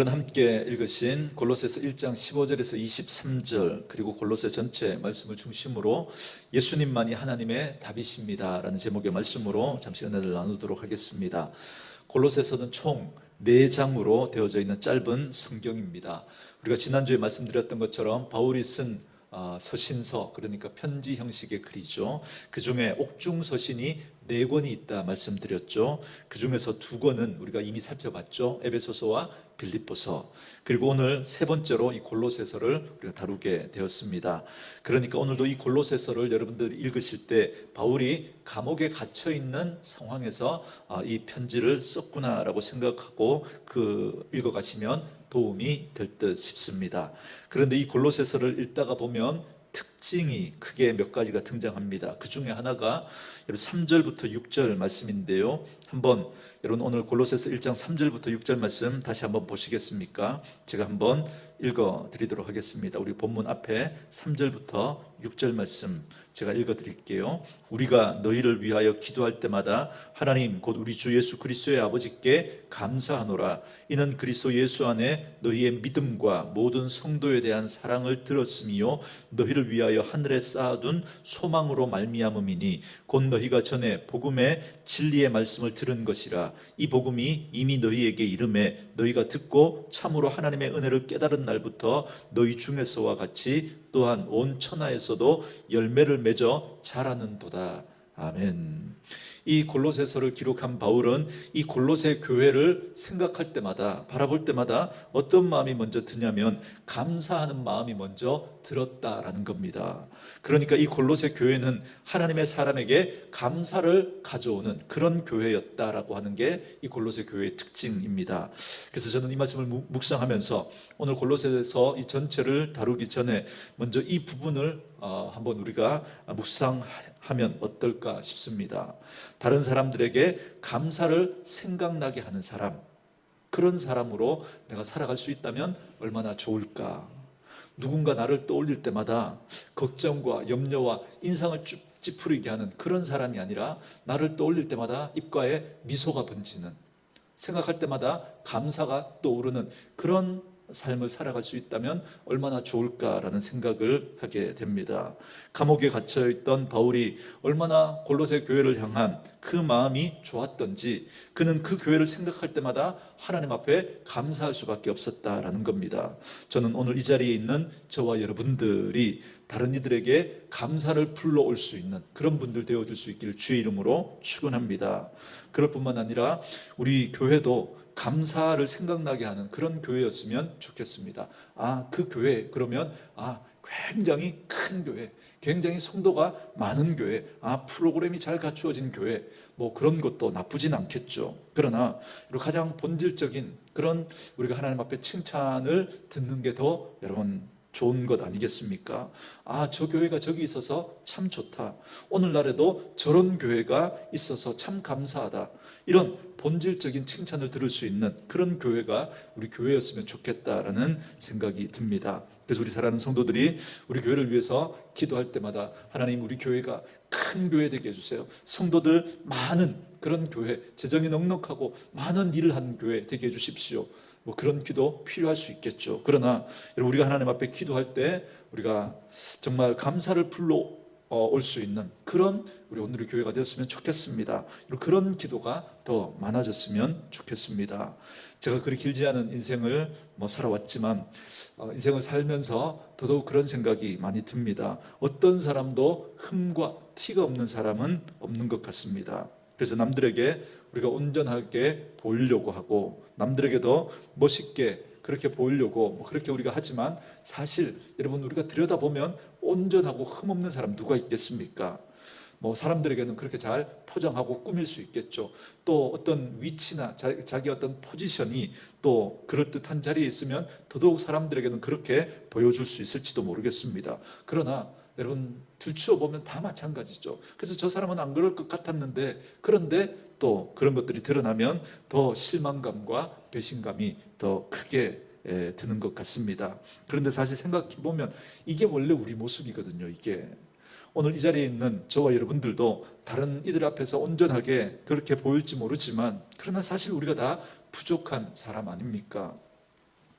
오늘은 함께 읽으신 골로새서 1장 15절에서 23절 그리고 골로새 전체 말씀을 중심으로 예수님만이 하나님의 답이십니다 라는 제목의 말씀으로 잠시 은혜를 나누도록 하겠습니다. 골로새서는 총 4장으로 되어져 있는 짧은 성경입니다. 우리가 지난주에 말씀드렸던 것처럼 바울이 쓴 서신서, 그러니까 편지 형식의 글이죠. 그 중에 옥중서신이 4권이 있다 말씀드렸죠. 그 중에서 2권은 우리가 이미 살펴봤죠. 에베소서와 빌립보서. 그리고 오늘 3번째로 이 골로새서를 우리가 다루게 되었습니다. 그러니까 오늘도 이 골로새서를 여러분들이 읽으실 때 바울이 감옥에 갇혀 있는 상황에서 이 편지를 썼구나라고 생각하고 읽어가시면 도움이 될 듯 싶습니다. 그런데 이 골로새서를 읽다가 보면 특징이 크게 몇 가지가 등장합니다. 그 중에 하나가 3절부터 6절 말씀인데요. 한번 여러분 오늘 골로새서 1장 3절부터 6절 말씀 다시 한번 보시겠습니까? 제가 한번 읽어 드리도록 하겠습니다. 우리 본문 앞에 3절부터 6절 말씀 제가 읽어 드릴게요. 우리가 너희를 위하여 기도할 때마다 하나님 곧 우리 주 예수 그리스도의 아버지께 감사하노라. 이는 그리스도 예수 안에 너희의 믿음과 모든 성도에 대한 사랑을 들었음이요 너희를 위하여 하늘에 쌓아둔 소망으로 말미암음이니 곧 너희가 전에 복음의 진리의 말씀을 들은 것이라. 이 복음이 이미 너희에게 이름에 너희가 듣고 참으로 하나님의 은혜를 깨달은 날부터 너희 중에서와 같이 또한 온 천하에서도 열매를 맺어 자라는도다. 아멘. 이 골로새서를 기록한 바울은 이 골로새 교회를 생각할 때마다, 바라볼 때마다 어떤 마음이 먼저 드냐면 감사하는 마음이 먼저 들었다라는 겁니다. 그러니까 이 골로새 교회는 하나님의 사람에게 감사를 가져오는 그런 교회였다라고 하는 게 이 골로새 교회의 특징입니다. 그래서 저는 이 말씀을 묵상하면서 오늘 골로새서 이 전체를 다루기 전에 먼저 이 부분을 한번 우리가 묵상하면 어떨까 싶습니다. 다른 사람들에게 감사를 생각나게 하는 사람, 그런 사람으로 내가 살아갈 수 있다면 얼마나 좋을까. 누군가 나를 떠올릴 때마다 걱정과 염려와 인상을 쭉 찌푸리게 하는 그런 사람이 아니라 나를 떠올릴 때마다 입가에 미소가 번지는, 생각할 때마다 감사가 떠오르는 그런 삶을 살아갈 수 있다면 얼마나 좋을까라는 생각을 하게 됩니다. 감옥에 갇혀있던 바울이 얼마나 골로새 교회를 향한 그 마음이 좋았던지 그는 그 교회를 생각할 때마다 하나님 앞에 감사할 수밖에 없었다라는 겁니다. 저는 오늘 이 자리에 있는 저와 여러분들이 다른 이들에게 감사를 불러올 수 있는 그런 분들 되어줄 수 있기를 주의 이름으로 축원합니다. 그럴 뿐만 아니라 우리 교회도 감사를 생각나게 하는 그런 교회였으면 좋겠습니다. 그 교회 그러면 굉장히 큰 교회, 굉장히 성도가 많은 교회, 프로그램이 잘 갖추어진 교회, 뭐 그런 것도 나쁘진 않겠죠. 그러나 가장 본질적인 그런 우리가 하나님 앞에 칭찬을 듣는 게 더 여러분 좋은 것 아니겠습니까? 저 교회가 저기 있어서 참 좋다. 오늘날에도 저런 교회가 있어서 참 감사하다. 이런 본질적인 칭찬을 들을 수 있는 그런 교회가 우리 교회였으면 좋겠다라는 생각이 듭니다. 그래서 우리 사랑하는 성도들이 우리 교회를 위해서 기도할 때마다 하나님 우리 교회가 큰 교회 되게 해주세요. 성도들 많은 그런 교회, 재정이 넉넉하고 많은 일을 하는 교회 되게 해주십시오. 뭐 그런 기도 필요할 수 있겠죠. 그러나 우리가 하나님 앞에 기도할 때 우리가 정말 감사를 불러 올 수 있는 그런 우리 오늘의 교회가 되었으면 좋겠습니다. 그런 기도가 더 많아졌으면 좋겠습니다. 제가 그리 길지 않은 인생을 살아왔지만 인생을 살면서 더더욱 그런 생각이 많이 듭니다. 어떤 사람도 흠과 티가 없는 사람은 없는 것 같습니다. 그래서 남들에게 우리가 온전하게 보이려고 하고 남들에게도 멋있게 그렇게 보이려고 그렇게 우리가 하지만 사실 여러분 우리가 들여다보면 온전하고 흠없는 사람 누가 있겠습니까? 사람들에게는 그렇게 잘 포장하고 꾸밀 수 있겠죠. 또 어떤 위치나 자기 어떤 포지션이 또 그럴듯한 자리에 있으면 더더욱 사람들에게는 그렇게 보여줄 수 있을지도 모르겠습니다. 그러나 여러분 들추어 보면 다 마찬가지죠. 그래서 저 사람은 안 그럴 것 같았는데 그런데 또 그런 것들이 드러나면 더 실망감과 배신감이 더 크게 드는 것 같습니다. 그런데 사실 생각해 보면 이게 원래 우리 모습이거든요. 이게 오늘 이 자리에 있는 저와 여러분들도 다른 이들 앞에서 온전하게 그렇게 보일지 모르지만 그러나 사실 우리가 다 부족한 사람 아닙니까?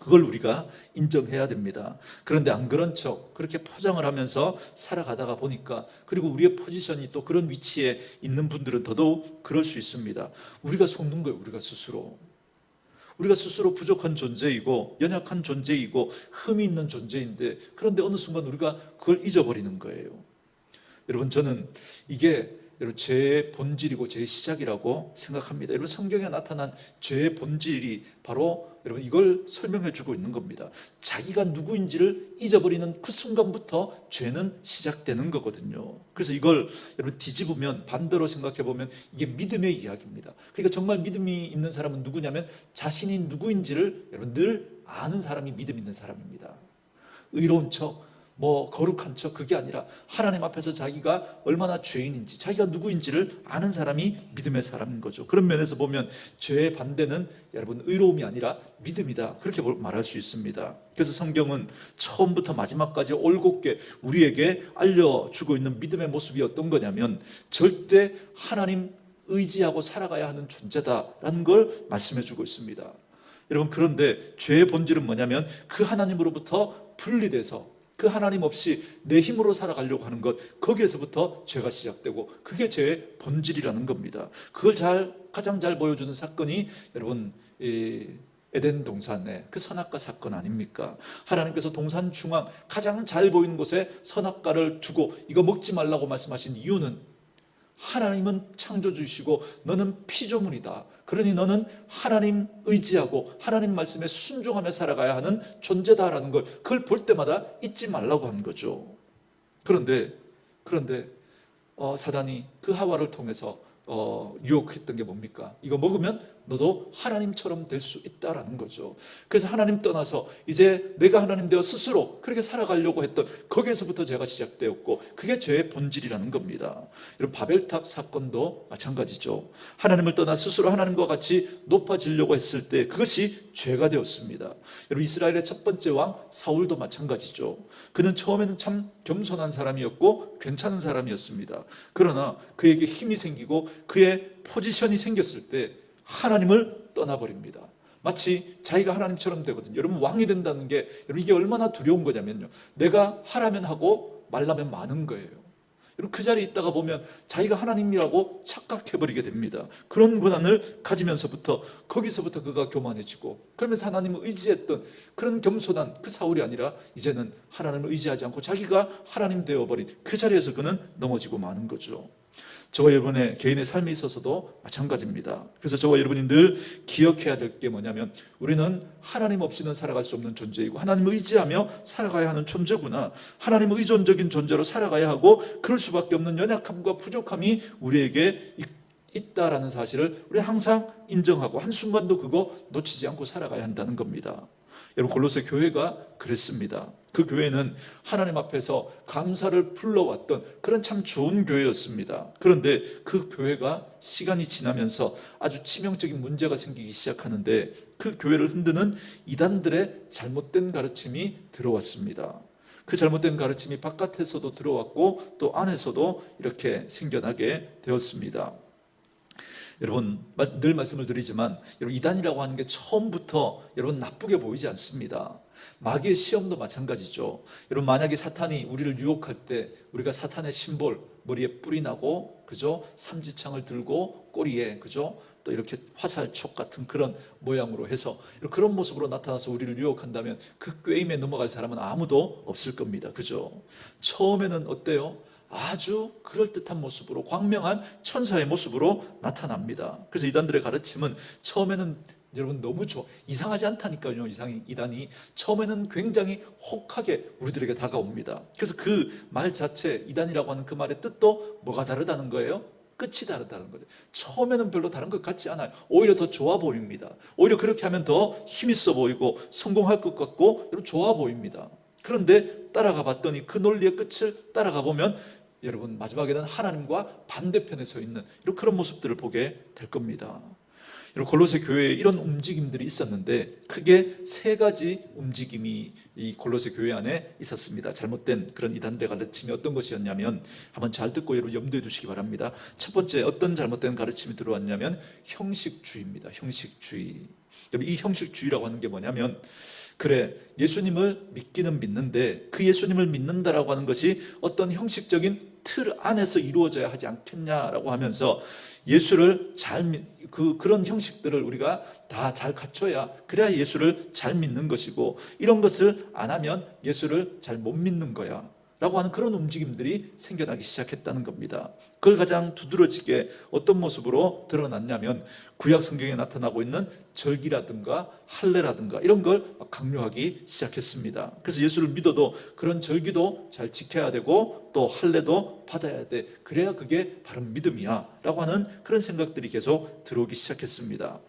그걸 우리가 인정해야 됩니다. 그런데 안 그런 척 그렇게 포장을 하면서 살아가다가 보니까, 그리고 우리의 포지션이 또 그런 위치에 있는 분들은 더더욱 그럴 수 있습니다. 우리가 속는 거예요. 우리가 스스로 부족한 존재이고 연약한 존재이고 흠이 있는 존재인데, 그런데 어느 순간 우리가 그걸 잊어버리는 거예요. 여러분, 저는 이게 여러분 죄의 본질이고 죄의 시작이라고 생각합니다. 여러분, 성경에 나타난 죄의 본질이 바로 여러분 이걸 설명해 주고 있는 겁니다. 자기가 누구인지를 잊어버리는 그 순간부터 죄는 시작되는 거거든요. 그래서 이걸 여러분 뒤집으면, 반대로 생각해 보면 이게 믿음의 이야기입니다. 그러니까 정말 믿음이 있는 사람은 누구냐면 자신이 누구인지를 여러분 늘 아는 사람이 믿음 있는 사람입니다. 의로운 척, 거룩한 척, 그게 아니라 하나님 앞에서 자기가 얼마나 죄인인지, 자기가 누구인지를 아는 사람이 믿음의 사람인 거죠. 그런 면에서 보면 죄의 반대는 여러분 의로움이 아니라 믿음이다, 그렇게 말할 수 있습니다. 그래서 성경은 처음부터 마지막까지 올곧게 우리에게 알려주고 있는 믿음의 모습이 어떤 거냐면 절대 하나님 의지하고 살아가야 하는 존재다라는 걸 말씀해 주고 있습니다. 여러분, 그런데 죄의 본질은 뭐냐면 그 하나님으로부터 분리돼서 그 하나님 없이 내 힘으로 살아가려고 하는 것, 거기에서부터 죄가 시작되고 그게 죄의 본질이라는 겁니다. 그걸 가장 잘 보여주는 사건이 여러분 에덴 동산의 그 선악과 사건 아닙니까? 하나님께서 동산 중앙 가장 잘 보이는 곳에 선악과를 두고 이거 먹지 말라고 말씀하신 이유는, 하나님은 창조주이시고 너는 피조물이다, 그러니 너는 하나님 의지하고 하나님 말씀에 순종하며 살아가야 하는 존재다라는 걸, 그걸 볼 때마다 잊지 말라고 한 거죠. 그런데 사단이 그 하와를 통해서 유혹했던 게 뭡니까? 이거 먹으면 너도 하나님처럼 될 수 있다라는 거죠. 그래서 하나님 떠나서 이제 내가 하나님 되어 스스로 그렇게 살아가려고 했던, 거기에서부터 죄가 시작되었고 그게 죄의 본질이라는 겁니다. 여러분, 바벨탑 사건도 마찬가지죠. 하나님을 떠나 스스로 하나님과 같이 높아지려고 했을 때 그것이 죄가 되었습니다. 여러분, 이스라엘의 첫 번째 왕 사울도 마찬가지죠. 그는 처음에는 참 겸손한 사람이었고 괜찮은 사람이었습니다. 그러나 그에게 힘이 생기고 그의 포지션이 생겼을 때 하나님을 떠나버립니다. 마치 자기가 하나님처럼 되거든요. 여러분, 왕이 된다는 게 여러분 이게 얼마나 두려운 거냐면요, 내가 하라면 하고 말라면 마는 거예요. 여러분, 그 자리에 있다가 보면 자기가 하나님이라고 착각해버리게 됩니다. 그런 권한을 가지면서부터, 거기서부터 그가 교만해지고, 그러면서 하나님을 의지했던 그런 겸손한 그 사울이 아니라 이제는 하나님을 의지하지 않고 자기가 하나님 되어버린 그 자리에서 그는 넘어지고 마는 거죠. 저와 여러분의 개인의 삶에 있어서도 마찬가지입니다. 그래서 저와 여러분이 늘 기억해야 될 게 뭐냐면, 우리는 하나님 없이는 살아갈 수 없는 존재이고 하나님을 의지하며 살아가야 하는 존재구나, 하나님 의존적인 존재로 살아가야 하고 그럴 수밖에 없는 연약함과 부족함이 우리에게 있다라는 사실을 우리 항상 인정하고 한순간도 그거 놓치지 않고 살아가야 한다는 겁니다. 여러분, 골로새 교회가 그랬습니다. 그 교회는 하나님 앞에서 감사를 불러왔던 그런 참 좋은 교회였습니다. 그런데 그 교회가 시간이 지나면서 아주 치명적인 문제가 생기기 시작하는데, 그 교회를 흔드는 이단들의 잘못된 가르침이 들어왔습니다. 그 잘못된 가르침이 바깥에서도 들어왔고 또 안에서도 이렇게 생겨나게 되었습니다. 여러분, 늘 말씀을 드리지만 여러분, 이단이라고 하는 게 처음부터 여러분 나쁘게 보이지 않습니다. 마귀의 시험도 마찬가지죠. 여러분, 만약에 사탄이 우리를 유혹할 때 우리가 사탄의 심볼, 머리에 뿔이 나고, 그죠? 삼지창을 들고 꼬리에, 그죠? 또 이렇게 화살촉 같은 그런 모양으로 해서 그런 모습으로 나타나서 우리를 유혹한다면 그 꾀임에 넘어갈 사람은 아무도 없을 겁니다. 그죠? 처음에는 어때요? 아주 그럴듯한 모습으로, 광명한 천사의 모습으로 나타납니다. 그래서 이단들의 가르침은 처음에는 여러분 너무 이상하지 않다니까요. 이단이 처음에는 굉장히 혹하게 우리들에게 다가옵니다. 그래서 그 말 자체, 이단이라고 하는 그 말의 뜻도 뭐가 다르다는 거예요? 끝이 다르다는 거예요. 처음에는 별로 다른 것 같지 않아요. 오히려 더 좋아 보입니다. 오히려 그렇게 하면 더 힘있어 보이고 성공할 것 같고 여러분 좋아 보입니다. 그런데 따라가 봤더니 그 논리의 끝을 따라가 보면 여러분 마지막에는 하나님과 반대편에 서 있는 이런 그런 모습들을 보게 될 겁니다. 여러분, 골로새 교회에 이런 움직임들이 있었는데 크게 세 가지 움직임이 이 골로새 교회 안에 있었습니다. 잘못된 그런 이단들의 가르침이 어떤 것이었냐면, 한번 잘 듣고 여러분 염두에 두시기 바랍니다. 첫 번째, 어떤 잘못된 가르침이 들어왔냐면 형식주의입니다. 형식주의. 이 형식주의라고 하는 게 뭐냐면, 그래, 예수님을 믿기는 믿는데 그 예수님을 믿는다라고 하는 것이 어떤 형식적인 틀 안에서 이루어져야 하지 않겠냐라고 하면서 예수를 그런 형식들을 우리가 다 잘 갖춰야, 그래야 예수를 잘 믿는 것이고, 이런 것을 안 하면 예수를 잘 못 믿는 거야 라고 하는 그런 움직임들이 생겨나기 시작했다는 겁니다. 그걸 가장 두드러지게 어떤 모습으로 드러났냐면, 구약 성경에 나타나고 있는 절기라든가 할례라든가 이런 걸 강요하기 시작했습니다. 그래서 예수를 믿어도 그런 절기도 잘 지켜야 되고 또 할례도 받아야 돼, 그래야 그게 바른 믿음이야 라고 하는 그런 생각들이 계속 들어오기 시작했습니다.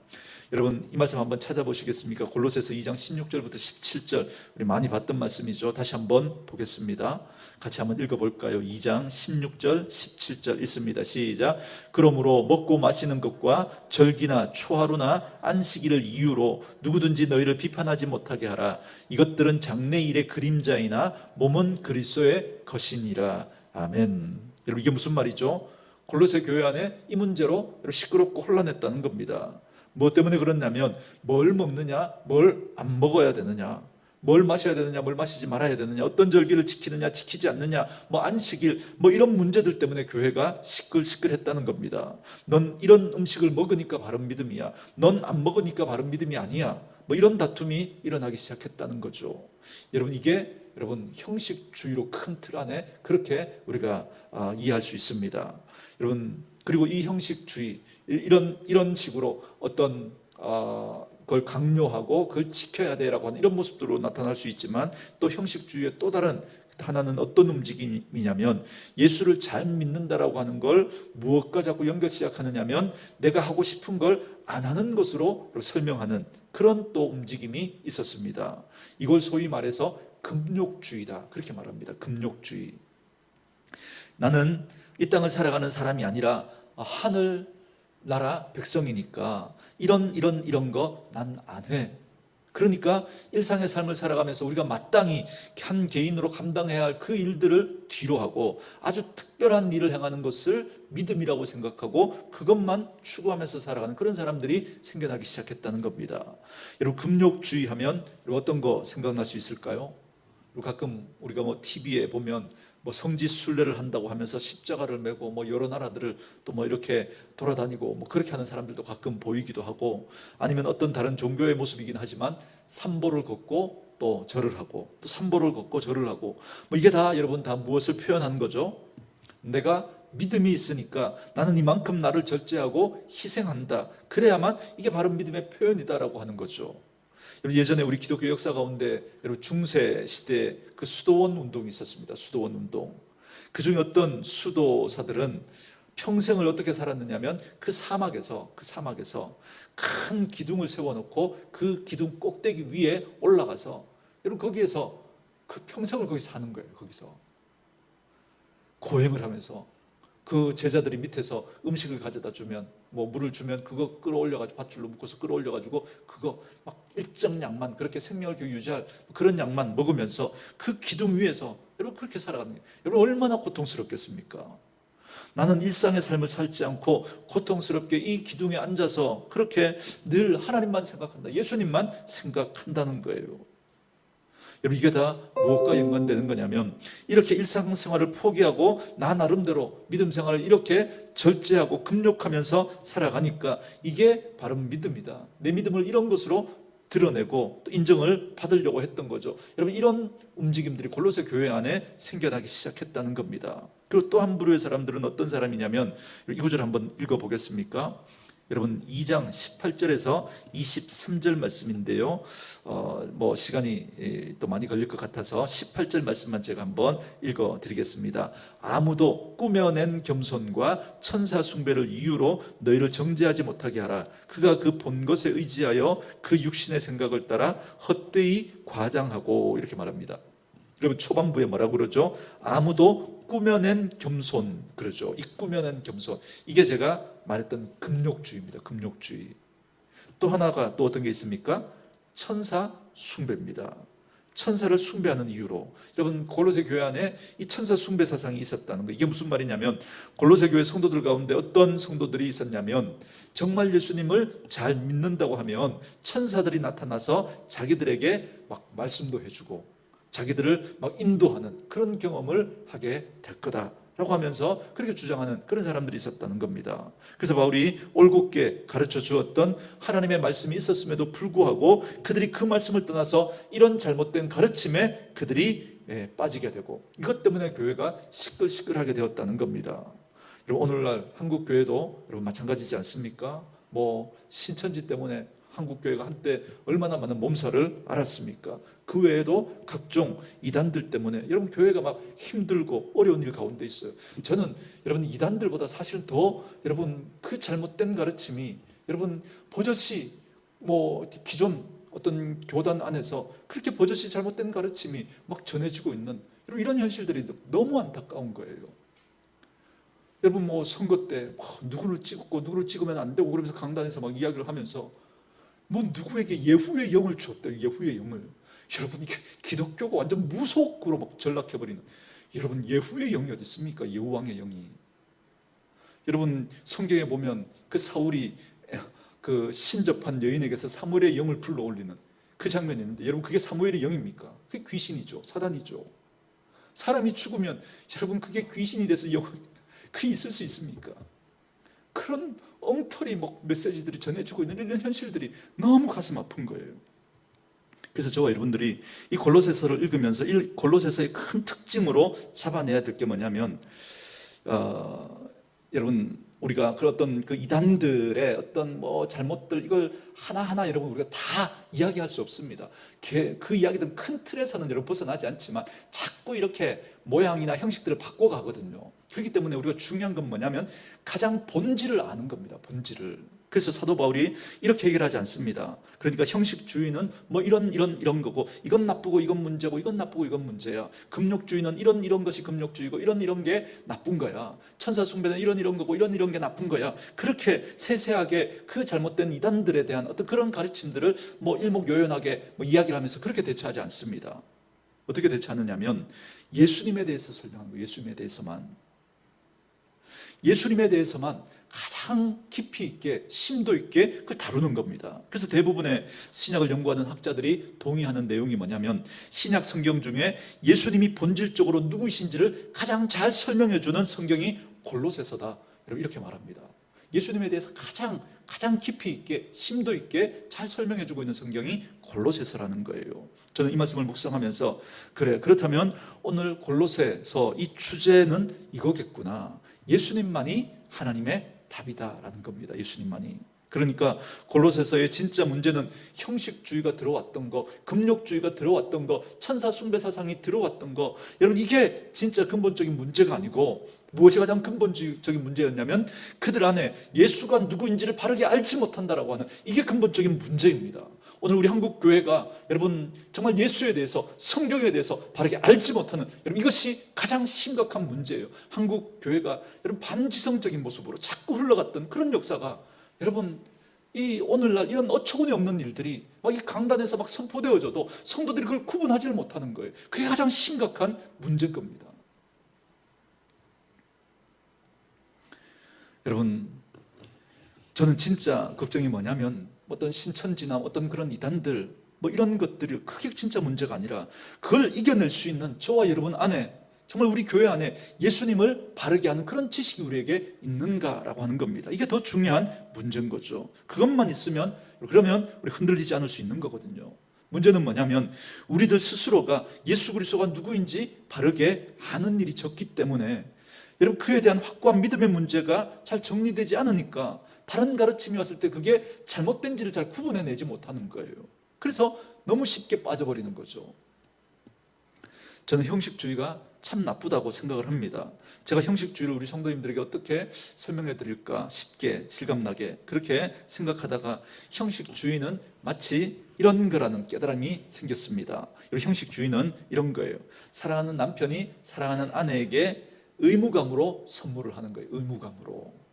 여러분, 이 말씀 한번 찾아보시겠습니까? 골로새서 2장 16절부터 17절, 우리 많이 봤던 말씀이죠. 다시 한번 보겠습니다. 같이 한번 읽어볼까요? 2장 16절 17절 있습니다. 시작. 그러므로 먹고 마시는 것과 절기나 초하루나 안식일을 이유로 누구든지 너희를 비판하지 못하게 하라. 이것들은 장래일의 그림자이나 몸은 그리스도의 것이니라. 아멘. 여러분, 이게 무슨 말이죠? 골로새 교회 안에 이 문제로 시끄럽고 혼란했다는 겁니다. 뭐 때문에 그렇냐면, 뭘 먹느냐, 뭘 안 먹어야 되느냐, 뭘 마셔야 되느냐, 뭘 마시지 말아야 되느냐, 어떤 절기를 지키느냐, 지키지 않느냐, 뭐 안식일, 뭐 이런 문제들 때문에 교회가 시끌시끌했다는 겁니다. 넌 이런 음식을 먹으니까 바른 믿음이야, 넌 안 먹으니까 바른 믿음이 아니야, 뭐 이런 다툼이 일어나기 시작했다는 거죠. 여러분, 이게 형식주의로 큰 틀 안에 그렇게 우리가 이해할 수 있습니다. 여러분, 그리고 이 형식주의, 이런 식으로 어떤 걸 강요하고 그걸 지켜야 돼라고 하는 이런 모습들로 나타날 수 있지만, 또 형식주의의 또 다른 하나는 어떤 움직임이냐면, 예수를 잘 믿는다라고 하는 걸 무엇과 자꾸 연결 시작하느냐면, 내가 하고 싶은 걸 안 하는 것으로 설명하는 그런 또 움직임이 있었습니다. 이걸 소위 말해서 금욕주의다, 그렇게 말합니다. 금욕주의. 나는 이 땅을 살아가는 사람이 아니라 하늘 나라 백성이니까 이런 거 난 안 해. 그러니까 일상의 삶을 살아가면서 우리가 마땅히 한 개인으로 감당해야 할 그 일들을 뒤로 하고 아주 특별한 일을 행하는 것을 믿음이라고 생각하고 그것만 추구하면서 살아가는 그런 사람들이 생겨나기 시작했다는 겁니다. 여러분, 금욕주의 하면 어떤 거 생각날 수 있을까요? 가끔 우리가 뭐 TV에 보면 뭐 성지 순례를 한다고 하면서 십자가를 메고 뭐 여러 나라들을 또 뭐 이렇게 돌아다니고 뭐 그렇게 하는 사람들도 가끔 보이기도 하고, 아니면 어떤 다른 종교의 모습이긴 하지만 산보를 걷고 또 절을 하고 또 산보를 걷고 절을 하고, 뭐 이게 다 여러분 다 무엇을 표현하는 거죠? 내가 믿음이 있으니까 나는 이만큼 나를 절제하고 희생한다, 그래야만 이게 바른 믿음의 표현이다라고 하는 거죠. 예전에 우리 기독교 역사 가운데 중세 시대 그 수도원 운동이 있었습니다. 수도원 운동. 그 중에 어떤 수도사들은 평생을 어떻게 살았느냐면, 그 사막에서 큰 기둥을 세워놓고 그 기둥 꼭대기 위에 올라가서, 여러분, 거기에서 그 평생을 거기서 사는 거예요. 거기서 고행을 하면서 그 제자들이 밑에서 음식을 가져다 주면, 뭐 물을 주면 그거 끌어올려가지고 밧줄로 묶어서 끌어올려가지고 그거 막 일정 양만, 그렇게 생명을 유지할 그런 양만 먹으면서 그 기둥 위에서 여러분 그렇게 살아가는 게 여러분 얼마나 고통스럽겠습니까? 나는 일상의 삶을 살지 않고 고통스럽게 이 기둥에 앉아서 그렇게 늘 하나님만 생각한다, 예수님만 생각한다는 거예요. 여러분, 이게 다 무엇과 연관되는 거냐면, 이렇게 일상생활을 포기하고 나 나름대로 믿음 생활을 이렇게 절제하고 금욕하면서 살아가니까 이게 바른 믿음이다, 내 믿음을 이런 것으로 드러내고 또 인정을 받으려고 했던 거죠. 여러분, 이런 움직임들이 골로새 교회 안에 생겨나기 시작했다는 겁니다. 그리고 또 한 부류의 사람들은 어떤 사람이냐면, 이 구절 한번 읽어보겠습니까? 여러분, 2장 18절에서 23절 말씀인데요, 뭐 시간이 또 많이 걸릴 것 같아서 18절 말씀만 제가 한번 읽어드리겠습니다. 아무도 꾸며낸 겸손과 천사 숭배를 이유로 너희를 정죄하지 못하게 하라. 그가 그 본 것에 의지하여 그 육신의 생각을 따라 헛되이 과장하고, 이렇게 말합니다. 여러분, 초반부에 뭐라고 그러죠? 아무도 꾸며낸 겸손, 그러죠. 이 꾸며낸 겸손, 이게 제가 말했던 금욕주의입니다. 금욕주의. 또 하나가 또 어떤 게 있습니까? 천사 숭배입니다. 천사를 숭배하는 이유로. 여러분, 골로새 교회 안에 이 천사 숭배 사상이 있었다는 거예요. 이게 무슨 말이냐면 골로새 교회 성도들 가운데 어떤 성도들이 있었냐면 정말 예수님을 잘 믿는다고 하면 천사들이 나타나서 자기들에게 막 말씀도 해주고 자기들을 막 인도하는 그런 경험을 하게 될 거다라고 하면서 그렇게 주장하는 그런 사람들이 있었다는 겁니다. 그래서 바울이 올곧게 가르쳐 주었던 하나님의 말씀이 있었음에도 불구하고 그들이 그 말씀을 떠나서 이런 잘못된 가르침에 그들이 빠지게 되고 이것 때문에 교회가 시끌시끌하게 되었다는 겁니다. 여러분, 오늘날 한국 교회도 여러분 마찬가지지 않습니까? 뭐 신천지 때문에 한국 교회가 한때 얼마나 많은 몸살을 앓았습니까? 그 외에도 각종 이단들 때문에 여러분 교회가 막 힘들고 어려운 일 가운데 있어요. 저는 여러분 이단들보다 사실 더 여러분 그 잘못된 가르침이 여러분 버젓이 뭐 기존 어떤 교단 안에서 그렇게 버젓이 잘못된 가르침이 막 전해지고 있는 여러분 이런 현실들이 너무 안타까운 거예요. 여러분 뭐 선거 때 누구를 찍고 누구를 찍으면 안 되고 그러면서 강단에서 막 이야기를 하면서 뭐 누구에게 예후의 영을 주었대요. 예후의 영을. 여러분 이게 기독교가 완전 무속으로 막 전락해버리는. 여러분 예후의 영이 어디 있습니까? 예후왕의 영이. 여러분 성경에 보면 그 사울이 그 신접한 여인에게서 사무엘의 영을 불러올리는 그 장면이 있는데 여러분 그게 사무엘의 영입니까? 그게 귀신이죠. 사단이죠. 사람이 죽으면 여러분 그게 귀신이 돼서 그게 있을 수 있습니까? 그런 엉터리 메시지들이 전해주고 있는 이런 현실들이 너무 가슴 아픈 거예요. 그래서 저와 여러분들이 이 골로새서를 읽으면서 이 골로새서의 큰 특징으로 잡아내야 될 게 뭐냐면 여러분 우리가 그 어떤 그 이단들의 어떤 뭐 잘못들 이걸 하나하나 여러분 우리가 다 이야기할 수 없습니다. 그 이야기들은 큰 틀에서는 여러분 벗어나지 않지만 자꾸 이렇게 모양이나 형식들을 바꿔가거든요. 그렇기 때문에 우리가 중요한 건 뭐냐면 가장 본질을 아는 겁니다. 본질을. 그래서 사도 바울이 이렇게 얘기를 하지 않습니다. 그러니까 형식주의는 뭐 이런 거고 이건 나쁘고 이건 문제고 이건 나쁘고 이건 문제야. 금욕주의는 이런 것이 금욕주의고 이런 게 나쁜 거야. 천사 숭배는 이런 거고 이런 게 나쁜 거야. 그렇게 세세하게 그 잘못된 이단들에 대한 어떤 그런 가르침들을 뭐 일목요연하게 뭐 이야기를 하면서 그렇게 대처하지 않습니다. 어떻게 대처하느냐면 예수님에 대해서 설명하는 거예요. 예수님에 대해서만 가장 깊이 있게 심도 있게 그걸 다루는 겁니다. 그래서 대부분의 신약을 연구하는 학자들이 동의하는 내용이 뭐냐면 신약 성경 중에 예수님이 본질적으로 누구이신지를 가장 잘 설명해 주는 성경이 골로새서다. 이렇게 말합니다. 예수님에 대해서 가장 깊이 있게 심도 있게 잘 설명해 주고 있는 성경이 골로새서라는 거예요. 저는 이 말씀을 묵상하면서 그렇다면 오늘 골로새서 이 주제는 이거겠구나. 예수님만이 하나님의 답이다라는 겁니다. 예수님만이. 그러니까 골로새서의 진짜 문제는 형식주의가 들어왔던 거, 금욕주의가 들어왔던 거, 천사 숭배 사상이 들어왔던 거, 여러분 이게 진짜 근본적인 문제가 아니고 무엇이 가장 근본적인 문제였냐면 그들 안에 예수가 누구인지를 바르게 알지 못한다라고 하는 이게 근본적인 문제입니다. 오늘 우리 한국 교회가 여러분 정말 예수에 대해서 성경에 대해서 바르게 알지 못하는 여러분 이것이 가장 심각한 문제예요. 한국 교회가 여러분 반지성적인 모습으로 자꾸 흘러갔던 그런 역사가 여러분 이 오늘날 이런 어처구니 없는 일들이 막 이 강단에서 막 선포되어져도 성도들이 그걸 구분하지를 못하는 거예요. 그게 가장 심각한 문제인 겁니다. 여러분 저는 진짜 걱정이 뭐냐면 어떤 신천지나 어떤 그런 이단들 뭐 이런 것들이 그게 진짜 문제가 아니라 그걸 이겨낼 수 있는 저와 여러분 안에 정말 우리 교회 안에 예수님을 바르게 하는 그런 지식이 우리에게 있는가라고 하는 겁니다. 이게 더 중요한 문제인 거죠. 그것만 있으면 그러면 우리 흔들리지 않을 수 있는 거거든요. 문제는 뭐냐면 우리들 스스로가 예수 그리스도가 누구인지 바르게 아는 일이 적기 때문에 여러분 그에 대한 확고한 믿음의 문제가 잘 정리되지 않으니까 다른 가르침이 왔을 때 그게 잘못된지를 잘 구분해내지 못하는 거예요. 그래서 너무 쉽게 빠져버리는 거죠. 저는 형식주의가 참 나쁘다고 생각을 합니다. 제가 형식주의를 우리 성도님들에게 어떻게 설명해 드릴까 쉽게 실감나게 그렇게 생각하다가 형식주의는 마치 이런 거라는 깨달음이 생겼습니다. 형식주의는 이런 거예요. 사랑하는 남편이 사랑하는 아내에게 의무감으로 선물을 하는 거예요. 의무감으로.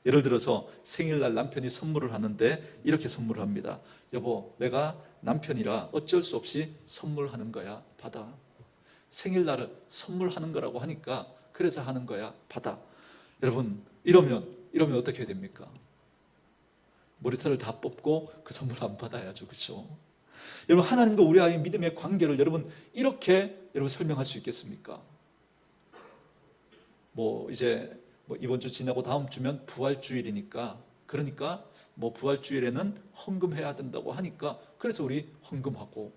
예를 들어서 생일날 남편이 선물을 하는데 이렇게 선물을 합니다. 여보, 내가 남편이라 어쩔 수 없이 선물하는 거야, 받아. 생일날을 선물하는 거라고 하니까 그래서 하는 거야, 받아. 여러분, 이러면 어떻게 해야 됩니까? 머리털을 다 뽑고 그 선물 안 받아야죠, 그렇죠? 여러분, 하나님과 우리와의 믿음의 관계를 여러분 이렇게 여러분 설명할 수 있겠습니까? 이제 이번 주 지나고 다음 주면 부활주일이니까, 그러니까 부활주일에는 헌금해야 된다고 하니까 그래서 우리 헌금하고,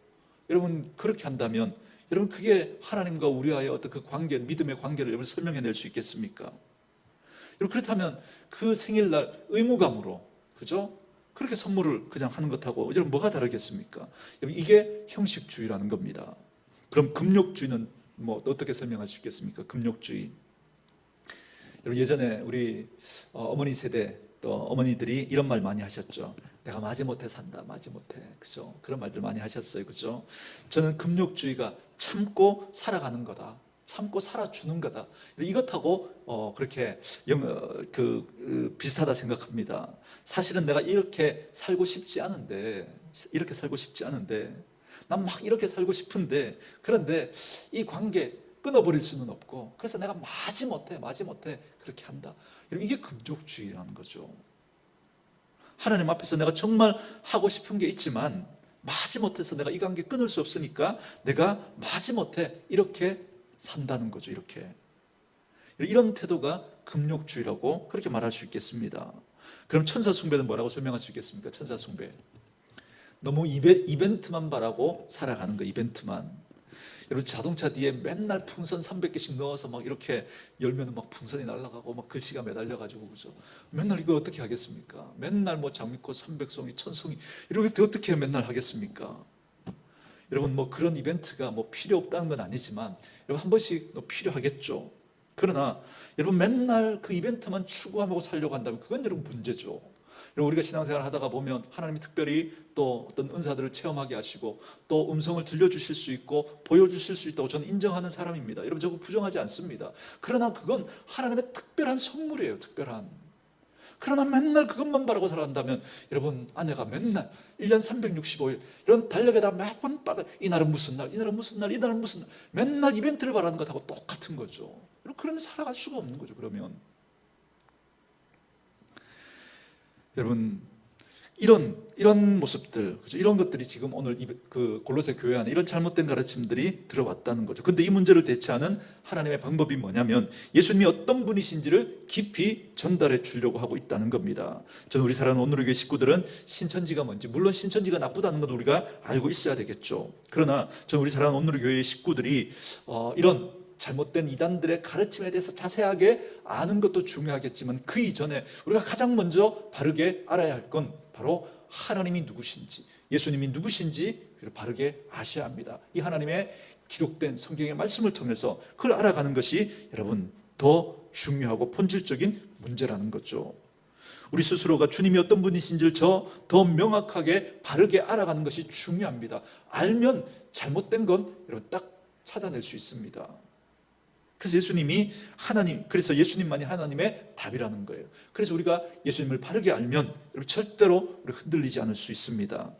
여러분 그렇게 한다면 여러분 그게 하나님과 우리와의 어떤 그 관계, 믿음의 관계를 여러분 설명해낼 수 있겠습니까? 여러분 그렇다면 그 생일날 의무감으로, 그죠? 그렇게 선물을 그냥 하는 것하고 여러분 뭐가 다르겠습니까? 여러분 이게 형식주의라는 겁니다. 그럼 금욕주의는 어떻게 설명할 수 있겠습니까? 금욕주의. 여러분 예전에 우리 어머니 세대 또 어머니들이 이런 말 많이 하셨죠. 내가 마지못해 산다, 마지못해. 그죠? 그런 말들 많이 하셨어요. 그죠? 저는 금욕주의가 참고 살아가는 거다, 참고 살아주는 거다, 이것하고 그렇게 비슷하다 생각합니다. 사실은 내가 이렇게 살고 싶지 않은데, 난 막 이렇게 살고 싶은데, 그런데 이 관계 끊어버릴 수는 없고, 그래서 내가 마지못해 그렇게 한다. 이게 금욕주의라는 거죠. 하나님 앞에서 내가 정말 하고 싶은 게 있지만 마지못해서 내가 이 관계 끊을 수 없으니까 내가 마지못해 이렇게 산다는 거죠. 이런 태도가 금욕주의라고 그렇게 말할 수 있겠습니다. 그럼 천사 숭배는 뭐라고 설명할 수 있겠습니까? 천사 숭배, 너무 이벤트만 바라고 살아가는 거, 이벤트만. 여러분 자동차 뒤에 맨날 풍선 300개씩 넣어서 막 이렇게 열면 막 풍선이 날아가고 막 글씨가 매달려가지고, 그죠? 맨날 이거 어떻게 하겠습니까? 맨날 장미꽃 300송이 1000송이 이렇게 어떻게 맨날 하겠습니까? 여러분 그런 이벤트가 필요 없다는 건 아니지만 여러분 한 번씩 필요하겠죠. 그러나 여러분 맨날 그 이벤트만 추구하고 살려고 한다면 그건 여러분 문제죠. 여러분 우리가 신앙생활 하다가 보면 하나님이 특별히 또 어떤 은사들을 체험하게 하시고 또 음성을 들려주실 수 있고 보여주실 수 있다고 저는 인정하는 사람입니다. 여러분 저거 부정하지 않습니다. 그러나 그건 하나님의 특별한 선물이에요. 그러나 맨날 그것만 바라고 살아간다면 여러분 아내가 맨날 1년 365일 이런 달력에다 매번 이날은 무슨 날, 이날은 무슨 날, 이날은 무슨 날, 맨날 이벤트를 바라는 것하고 똑같은 거죠. 그러면 살아갈 수가 없는 거죠. 그러면 여러분 이런 모습들, 그렇죠? 이런 것들이 지금 오늘 그 골로새 교회 안에 이런 잘못된 가르침들이 들어왔다는 거죠. 근데 이 문제를 대처하는 하나님의 방법이 뭐냐면 예수님이 어떤 분이신지를 깊이 전달해 주려고 하고 있다는 겁니다. 저는 우리 사랑하는 오늘의 교회 식구들은 신천지가 뭔지, 물론 신천지가 나쁘다는 건 우리가 알고 있어야 되겠죠. 그러나 저는 우리 사랑하는 오늘의 교회 식구들이 이런 잘못된 이단들의 가르침에 대해서 자세하게 아는 것도 중요하겠지만 그 이전에 우리가 가장 먼저 바르게 알아야 할 건 바로 하나님이 누구신지, 예수님이 누구신지 바르게 아셔야 합니다. 이 하나님의 기록된 성경의 말씀을 통해서 그걸 알아가는 것이 여러분 더 중요하고 본질적인 문제라는 거죠. 우리 스스로가 주님이 어떤 분이신지를 더 명확하게 바르게 알아가는 것이 중요합니다. 알면 잘못된 건 여러분 딱 찾아낼 수 있습니다. 그래서 그래서 예수님만이 하나님의 답이라는 거예요. 그래서 우리가 예수님을 바르게 알면 절대로 흔들리지 않을 수 있습니다.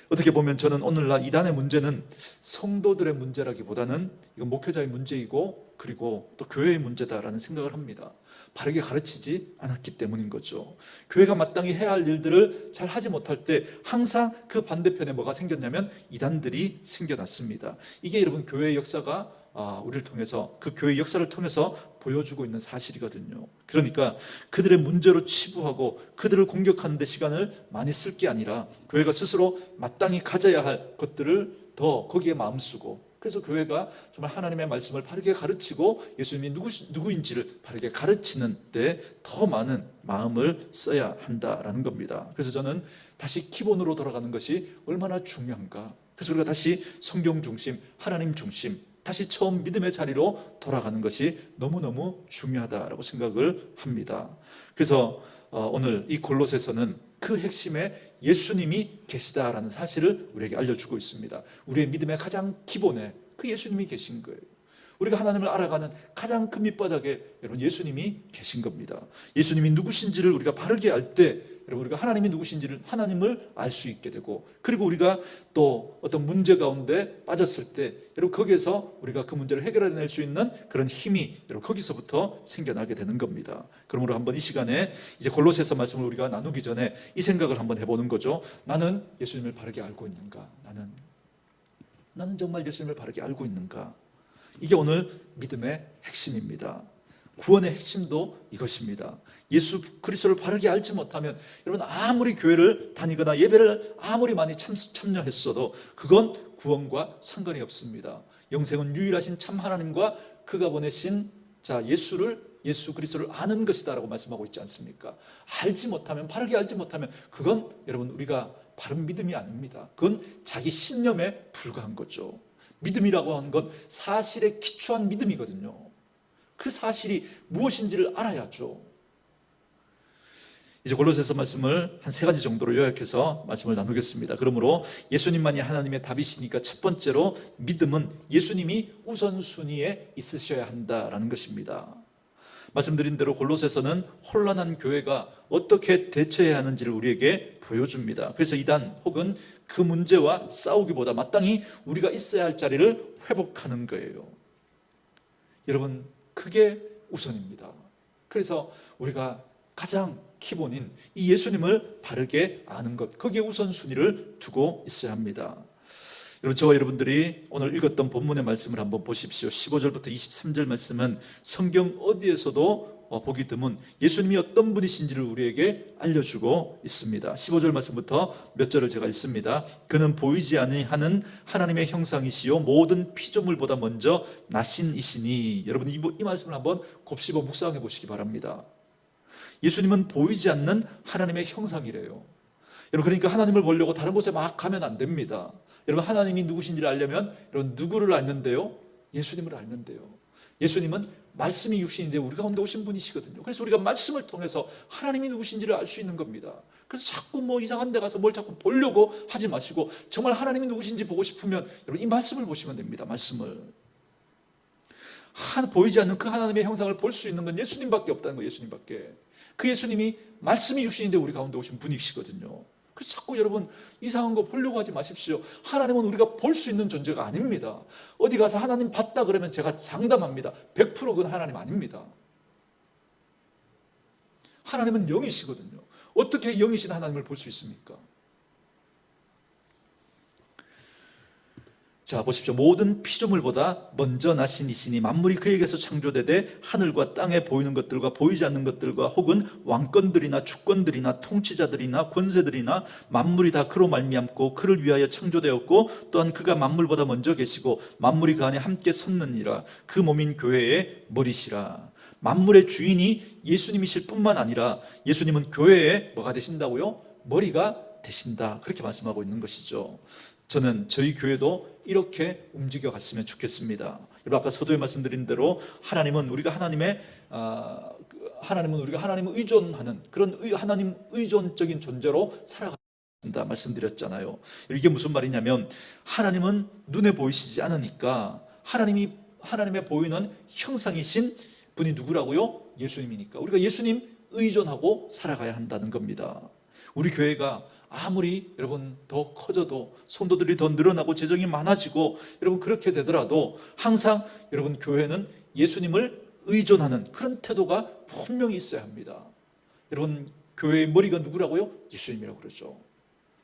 어떻게 보면 저는 오늘날 이단의 문제는 성도들의 문제라기보다는 이건 목회자의 문제이고 그리고 또 교회의 문제다라는 생각을 합니다. 바르게 가르치지 않았기 때문인 거죠. 교회가 마땅히 해야 할 일들을 잘 하지 못할 때 항상 그 반대편에 뭐가 생겼냐면 이단들이 생겨났습니다. 이게 여러분 교회의 역사가 우리를 통해서, 그 교회의 역사를 통해서 보여주고 있는 사실이거든요. 그러니까 그들의 문제로 치부하고 그들을 공격하는 데 시간을 많이 쓸 게 아니라 교회가 스스로 마땅히 가져야 할 것들을 더 거기에 마음 쓰고, 그래서 교회가 정말 하나님의 말씀을 바르게 가르치고 예수님이 누구인지를 바르게 가르치는 데 더 많은 마음을 써야 한다라는 겁니다. 그래서 저는 다시 기본으로 돌아가는 것이 얼마나 중요한가. 그래서 우리가 다시 성경 중심, 하나님 중심, 다시 처음 믿음의 자리로 돌아가는 것이 너무너무 중요하다라고 생각을 합니다. 그래서 오늘 이 골로새서는 그 핵심에 예수님이 계시다라는 사실을 우리에게 알려주고 있습니다. 우리의 믿음의 가장 기본에 그 예수님이 계신 거예요. 우리가 하나님을 알아가는 가장 큰 밑바닥에 여러분 예수님이 계신 겁니다. 예수님이 누구신지를 우리가 바르게 알 때 여러분 우리가 하나님이 누구신지를 하나님을 알 수 있게 되고, 그리고 우리가 또 어떤 문제 가운데 빠졌을 때 여러분 거기에서 우리가 그 문제를 해결해낼 수 있는 그런 힘이 여러분 거기서부터 생겨나게 되는 겁니다. 그러므로 한번 이 시간에 이제 골로새서 말씀을 우리가 나누기 전에 이 생각을 한번 해보는 거죠. 나는 예수님을 바르게 알고 있는가? 나는 정말 예수님을 바르게 알고 있는가? 이게 오늘 믿음의 핵심입니다. 구원의 핵심도 이것입니다. 예수 그리스도를 바르게 알지 못하면 여러분 아무리 교회를 다니거나 예배를 아무리 많이 참여했어도 그건 구원과 상관이 없습니다. 영생은 유일하신 참 하나님과 그가 보내신 예수 그리스도를 아는 것이다라고 말씀하고 있지 않습니까? 알지 못하면, 바르게 알지 못하면 그건 여러분 우리가 바른 믿음이 아닙니다. 그건 자기 신념에 불과한 거죠. 믿음이라고 하는 건 사실에 기초한 믿음이거든요. 그 사실이 무엇인지를 알아야죠. 이제 골로새서 말씀을 한 3가지 정도로 요약해서 말씀을 나누겠습니다. 그러므로 예수님만이 하나님의 답이시니까 첫 번째로 믿음은 예수님이 우선순위에 있으셔야 한다라는 것입니다. 말씀드린 대로 골로새서는 혼란한 교회가 어떻게 대처해야 하는지를 우리에게 보여줍니다. 그래서 이단 혹은 그 문제와 싸우기보다 마땅히 우리가 있어야 할 자리를 회복하는 거예요. 여러분 그게 우선입니다. 그래서 우리가 가장 기본인 이 예수님을 바르게 아는 것, 거기에 우선순위를 두고 있어야 합니다. 여러분 저와 여러분들이 오늘 읽었던 본문의 말씀을 한번 보십시오. 15절부터 23절 말씀은 성경 어디에서도 보기 드문 예수님이 어떤 분이신지를 우리에게 알려주고 있습니다. 15절 말씀부터 몇 절을 제가 읽습니다. 그는 보이지 아니하는 하나님의 형상이시요 모든 피조물보다 먼저 나신이시니. 여러분 이 말씀을 한번 곱씹어 묵상해 보시기 바랍니다. 예수님은 보이지 않는 하나님의 형상이래요. 여러분 그러니까 하나님을 보려고 다른 곳에 막 가면 안 됩니다. 여러분 하나님이 누구신지를 알려면 여러분 누구를 알면 돼요? 예수님을 알면 돼요. 예수님은 말씀이 육신인데 우리 가운데 오신 분이시거든요. 그래서 우리가 말씀을 통해서 하나님이 누구신지를 알 수 있는 겁니다. 그래서 자꾸 이상한 데 가서 뭘 자꾸 보려고 하지 마시고 정말 하나님이 누구신지 보고 싶으면 여러분 이 말씀을 보시면 됩니다. 말씀을. 보이지 않는 그 하나님의 형상을 볼 수 있는 건 예수님밖에 없다는 거예요. 예수님밖에. 그 예수님이 말씀이 육신인데 우리 가운데 오신 분이시거든요. 그래서 자꾸 여러분 이상한 거 보려고 하지 마십시오. 하나님은 우리가 볼 수 있는 존재가 아닙니다. 어디 가서 하나님 봤다 그러면 제가 장담합니다. 100% 그건 하나님 아닙니다. 하나님은 영이시거든요. 어떻게 영이신 하나님을 볼 수 있습니까? 자 보십시오. 모든 피조물보다 먼저 나신 이시니 만물이 그에게서 창조되되 하늘과 땅에 보이는 것들과 보이지 않는 것들과 혹은 왕권들이나 주권들이나 통치자들이나 권세들이나 만물이 다 그로 말미암고 그를 위하여 창조되었고 또한 그가 만물보다 먼저 계시고 만물이 그 안에 함께 섰느니라. 그 몸인 교회의 머리시라. 만물의 주인이 예수님이실 뿐만 아니라 예수님은 교회의 뭐가 되신다고요? 머리가 되신다. 그렇게 말씀하고 있는 것이죠. 저는 저희 교회도 이렇게 움직여 갔으면 좋겠습니다. 여러분 아까 서두에 말씀드린 대로 하나님은 우리가 하나님을 의존하는 그런 하나님 의존적인 존재로 살아간다 말씀드렸잖아요. 이게 무슨 말이냐면 하나님은 눈에 보이시지 않으니까 하나님의 보이는 형상이신 분이 누구라고요? 예수님이니까 우리가 예수님 의존하고 살아가야 한다는 겁니다. 우리 교회가 아무리 여러분 더 커져도 성도들이 더 늘어나고 재정이 많아지고 여러분 그렇게 되더라도 항상 여러분 교회는 예수님을 의존하는 그런 태도가 분명히 있어야 합니다. 여러분 교회의 머리가 누구라고요? 예수님이라고 그러죠.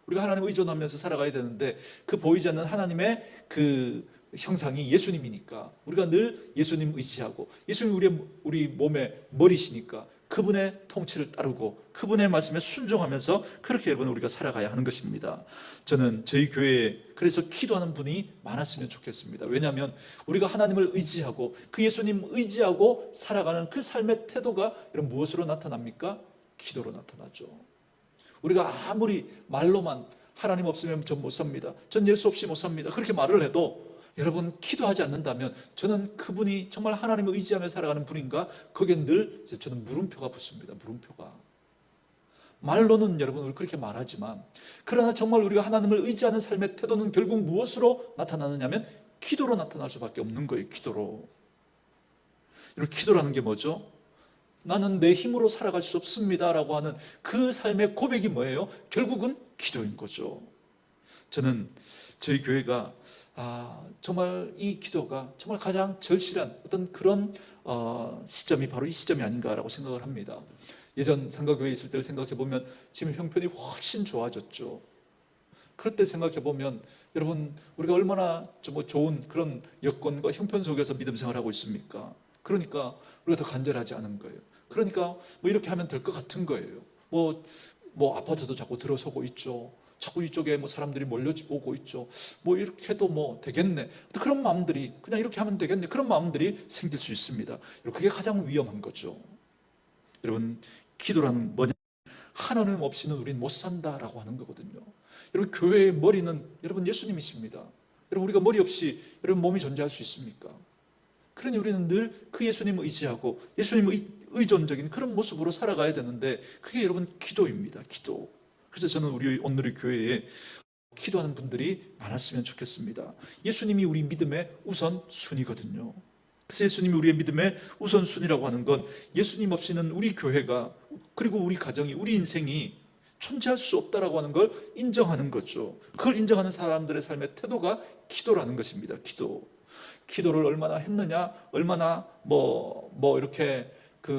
우리가 하나님을 의존하면서 살아가야 되는데 그 보이지 않는 하나님의 그 형상이 예수님이니까 우리가 늘 예수님 의지하고 예수님이 우리 몸의 머리시니까 그분의 통치를 따르고 그분의 말씀에 순종하면서 그렇게 여러분 우리가 살아가야 하는 것입니다. 저는 저희 교회에 그래서 기도하는 분이 많았으면 좋겠습니다. 왜냐하면 우리가 하나님을 의지하고 그 예수님 의지하고 살아가는 그 삶의 태도가 여러분 무엇으로 나타납니까? 기도로 나타나죠. 우리가 아무리 말로만 하나님 없으면 전 못 삽니다. 전 예수 없이 못 삽니다. 그렇게 말을 해도 여러분 기도하지 않는다면 저는 그분이 정말 하나님을 의지하며 살아가는 분인가? 거기에 늘 저는 물음표가 붙습니다. 물음표가. 말로는 여러분 그렇게 말하지만 그러나 정말 우리가 하나님을 의지하는 삶의 태도는 결국 무엇으로 나타나느냐면 기도로 나타날 수밖에 없는 거예요. 기도로. 여러분, 기도라는 게 뭐죠? 나는 내 힘으로 살아갈 수 없습니다라고 하는 그 삶의 고백이 뭐예요? 결국은 기도인 거죠. 저는 저희 교회가 정말 이 기도가 정말 가장 절실한 어떤 그런 시점이 바로 이 시점이 아닌가라고 생각을 합니다. 예전 상가교회에 있을 때를 생각해 보면 지금 형편이 훨씬 좋아졌죠. 그럴 때 생각해 보면 여러분, 우리가 얼마나 좋은 그런 여건과 형편 속에서 믿음 생활하고 있습니까? 그러니까 우리가 더 간절하지 않은 거예요. 그러니까 뭐 이렇게 하면 될 것 같은 거예요. 뭐 아파트도 자꾸 들어서고 있죠. 자꾸 이쪽에 뭐 사람들이 몰려오고 있죠. 뭐 이렇게 해도 뭐 되겠네. 그런 마음들이, 그냥 이렇게 하면 되겠네. 그런 마음들이 생길 수 있습니다. 그게 가장 위험한 거죠. 여러분, 기도란 뭐냐? 하나님 없이는 우린 못 산다라고 하는 거거든요. 여러분, 교회의 머리는 여러분 예수님이십니다. 여러분, 우리가 머리 없이 여러분 몸이 존재할 수 있습니까? 그러니 우리는 늘 그 예수님을 의지하고 예수님의 의존적인 그런 모습으로 살아가야 되는데, 그게 여러분 기도입니다. 기도. 그래서 저는 우리 오늘의 교회에 기도하는 분들이 많았으면 좋겠습니다. 예수님이 우리 믿음의 우선순위거든요. 그래서 예수님이 우리의 믿음의 우선순위라고 하는 건 예수님 없이는 우리 교회가, 그리고 우리 가정이, 우리 인생이 존재할 수 없다라고 하는 걸 인정하는 거죠. 그걸 인정하는 사람들의 삶의 태도가 기도라는 것입니다. 기도를 얼마나 했느냐, 얼마나 이렇게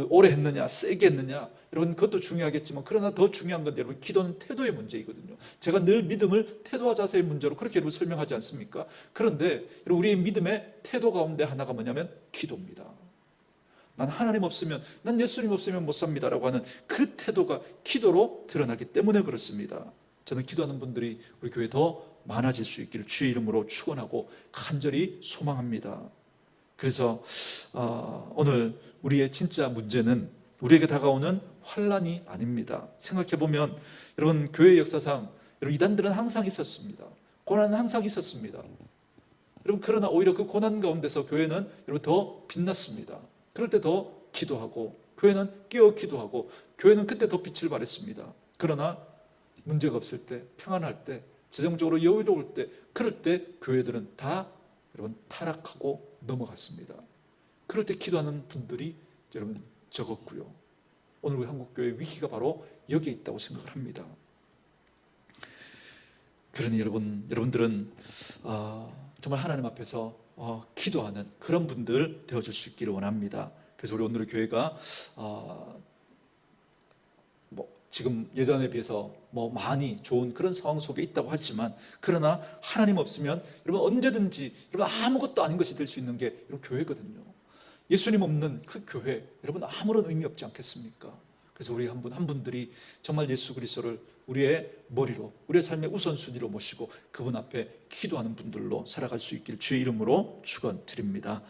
오래 했느냐, 세게 했느냐, 여러분 그것도 중요하겠지만, 그러나 더 중요한 건 여러분 기도는 태도의 문제이거든요. 제가 늘 믿음을 태도와 자세의 문제로 그렇게 여러분 설명하지 않습니까? 그런데 여러분, 우리의 믿음의 태도 가운데 하나가 뭐냐면 기도입니다. 난 하나님 없으면, 난 예수님 없으면 못 삽니다라고 하는 그 태도가 기도로 드러나기 때문에 그렇습니다. 저는 기도하는 분들이 우리 교회에 더 많아질 수 있기를 주의 이름으로 축원하고 간절히 소망합니다. 그래서 오늘 우리의 진짜 문제는 우리에게 다가오는 환난이 아닙니다. 생각해 보면 여러분, 교회 역사상 여러분 이단들은 항상 있었습니다. 고난은 항상 있었습니다. 여러분, 그러나 오히려 그 고난 가운데서 교회는 여러분 더 빛났습니다. 그럴 때 더 기도하고, 교회는 깨어 기도하고, 교회는 그때 더 빛을 발했습니다. 그러나 문제가 없을 때, 평안할 때, 재정적으로 여유로울 때, 그럴 때 교회들은 다 여러분 타락하고 넘어갔습니다. 그럴 때 기도하는 분들이 여러분 적었고요. 오늘 우리 한국교회의 위기가 바로 여기에 있다고 생각을 합니다. 그러니 여러분들은 정말 하나님 앞에서 기도하는 그런 분들 되어줄 수 있기를 원합니다. 그래서 우리 오늘의 교회가 지금 예전에 비해서 많이 좋은 그런 상황 속에 있다고 하지만, 그러나 하나님 없으면 여러분 언제든지 여러분 아무것도 아닌 것이 될 수 있는 게 여러분 교회거든요. 예수님 없는 그 교회, 여러분 아무런 의미 없지 않겠습니까? 그래서 우리 한 분들이 정말 예수 그리스도를 우리의 머리로, 우리의 삶의 우선순위로 모시고 그분 앞에 기도하는 분들로 살아갈 수 있길 주의 이름으로 축원드립니다.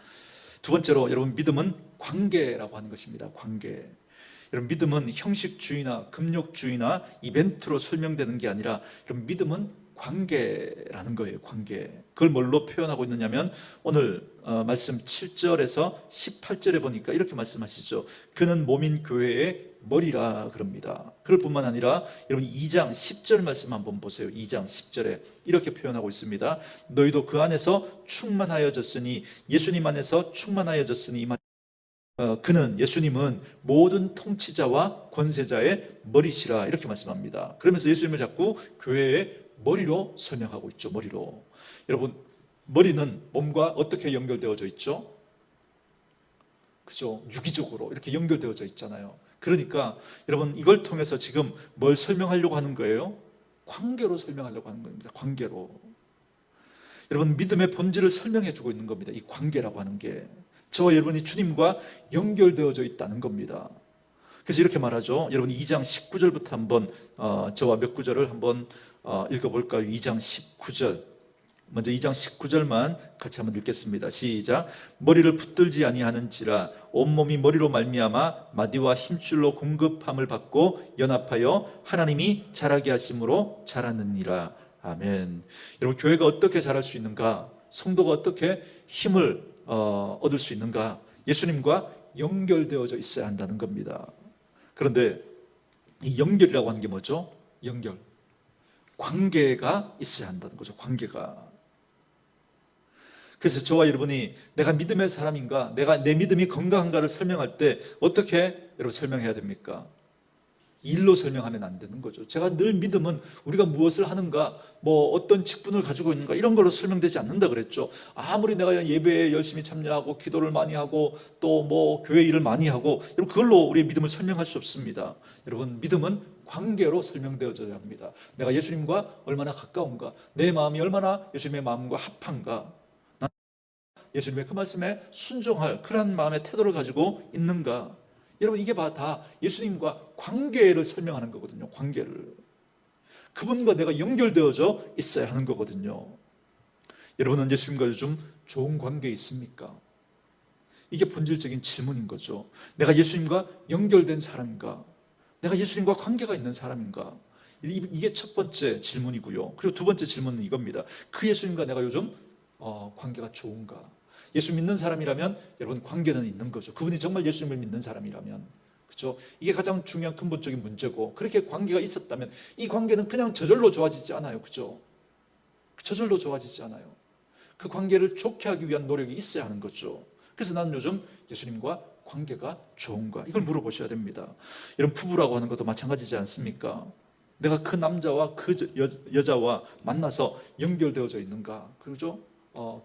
두 번째로, 여러분 믿음은 관계라고 하는 것입니다. 관계. 여러분, 믿음은 형식주의나 금욕주의나 이벤트로 설명되는 게 아니라, 여러분 믿음은 관계라는 거예요. 관계. 그걸 뭘로 표현하고 있느냐면, 오늘 말씀 7절에서 18절에 보니까 이렇게 말씀하시죠. 그는 몸인 교회의 머리라 그럽니다. 그럴 뿐만 아니라 여러분 2장 10절 말씀 한번 보세요. 2장 10절에 이렇게 표현하고 있습니다. 너희도 그 안에서 충만하여졌으니, 예수님 안에서 충만하여졌으니, 그는, 예수님은 모든 통치자와 권세자의 머리시라, 이렇게 말씀합니다. 그러면서 예수님을 자꾸 교회의 머리로 설명하고 있죠. 머리로. 여러분, 머리는 몸과 어떻게 연결되어져 있죠? 그죠? 유기적으로 이렇게 연결되어져 있잖아요. 그러니까 여러분, 이걸 통해서 지금 뭘 설명하려고 하는 거예요? 관계로 설명하려고 하는 겁니다. 관계로. 여러분, 믿음의 본질을 설명해 주고 있는 겁니다. 이 관계라고 하는 게 저와 여러분이 주님과 연결되어져 있다는 겁니다. 그래서 이렇게 말하죠. 여러분 2장 19절부터 한번 저와 몇 구절을 한번 읽어볼까요? 2장 19절. 먼저 2장 19절만 같이 한번 읽겠습니다. 시작. 머리를 붙들지 아니하는지라 온몸이 머리로 말미암아 마디와 힘줄로 공급함을 받고 연합하여 하나님이 자라게 하심으로 자라느니라. 아멘. 여러분, 교회가 어떻게 자랄 수 있는가? 성도가 어떻게 힘을 얻을 수 있는가? 예수님과 연결되어져 있어야 한다는 겁니다. 그런데 이 연결이라고 하는 게 뭐죠? 연결. 관계가 있어야 한다는 거죠. 관계가. 그래서 저와 여러분이 내가 믿음의 사람인가, 내가 내 믿음이 건강한가를 설명할 때 어떻게 여러분 설명해야 됩니까? 일로 설명하면 안 되는 거죠. 제가 늘 믿음은 우리가 무엇을 하는가, 뭐 어떤 직분을 가지고 있는가 이런 걸로 설명되지 않는다 그랬죠. 아무리 내가 예배에 열심히 참여하고 기도를 많이 하고 또 뭐 교회 일을 많이 하고 여러분 그걸로 우리의 믿음을 설명할 수 없습니다. 여러분 믿음은 관계로 설명되어져야 합니다. 내가 예수님과 얼마나 가까운가, 내 마음이 얼마나 예수님의 마음과 합한가, 예수님의 그 말씀에 순종할 그러한 마음의 태도를 가지고 있는가. 여러분 이게 다 예수님과 관계를 설명하는 거거든요. 관계를. 그분과 내가 연결되어져 있어야 하는 거거든요. 여러분은 예수님과 요즘 좋은 관계에 있습니까? 이게 본질적인 질문인 거죠. 내가 예수님과 연결된 사람인가? 내가 예수님과 관계가 있는 사람인가? 이게 첫 번째 질문이고요. 그리고 두 번째 질문은 이겁니다. 그 예수님과 내가 요즘 관계가 좋은가? 예수 믿는 사람이라면 여러분 관계는 있는 거죠. 그분이 정말 예수님을 믿는 사람이라면, 그렇죠? 이게 가장 중요한 근본적인 문제고, 그렇게 관계가 있었다면 이 관계는 그냥 저절로 좋아지지 않아요, 그렇죠? 저절로 좋아지지 않아요. 그 관계를 좋게 하기 위한 노력이 있어야 하는 거죠. 그래서 나는 요즘 예수님과 관계가 좋은가 이걸 물어보셔야 됩니다. 이런 부부라고 하는 것도 마찬가지지 않습니까? 내가 그 남자와 그 여자와 만나서 연결되어져 있는가, 그렇죠?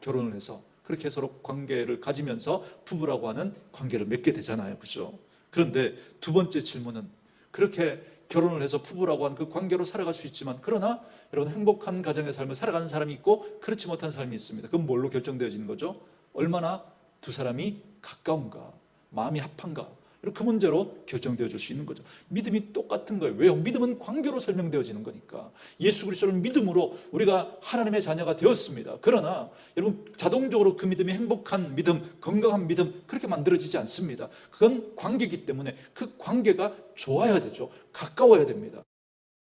결혼을 해서 그렇게 서로 관계를 가지면서 부부라고 하는 관계를 맺게 되잖아요, 그렇죠? 그런데 두 번째 질문은 그렇게 결혼을 해서 부부라고 하는 그 관계로 살아갈 수 있지만, 그러나 여러분 행복한 가정의 삶을 살아가는 사람이 있고 그렇지 못한 삶이 있습니다. 그건 뭘로 결정되어지는 거죠? 얼마나 두 사람이 가까운가, 마음이 합한가, 그 문제로 결정되어질 수 있는 거죠. 믿음이 똑같은 거예요. 왜요? 믿음은 관계로 설명되어지는 거니까. 예수 그리스도를 믿음으로 우리가 하나님의 자녀가 되었습니다. 그러나 여러분 자동적으로 그 믿음이 행복한 믿음, 건강한 믿음 그렇게 만들어지지 않습니다. 그건 관계이기 때문에 그 관계가 좋아야 되죠. 가까워야 됩니다.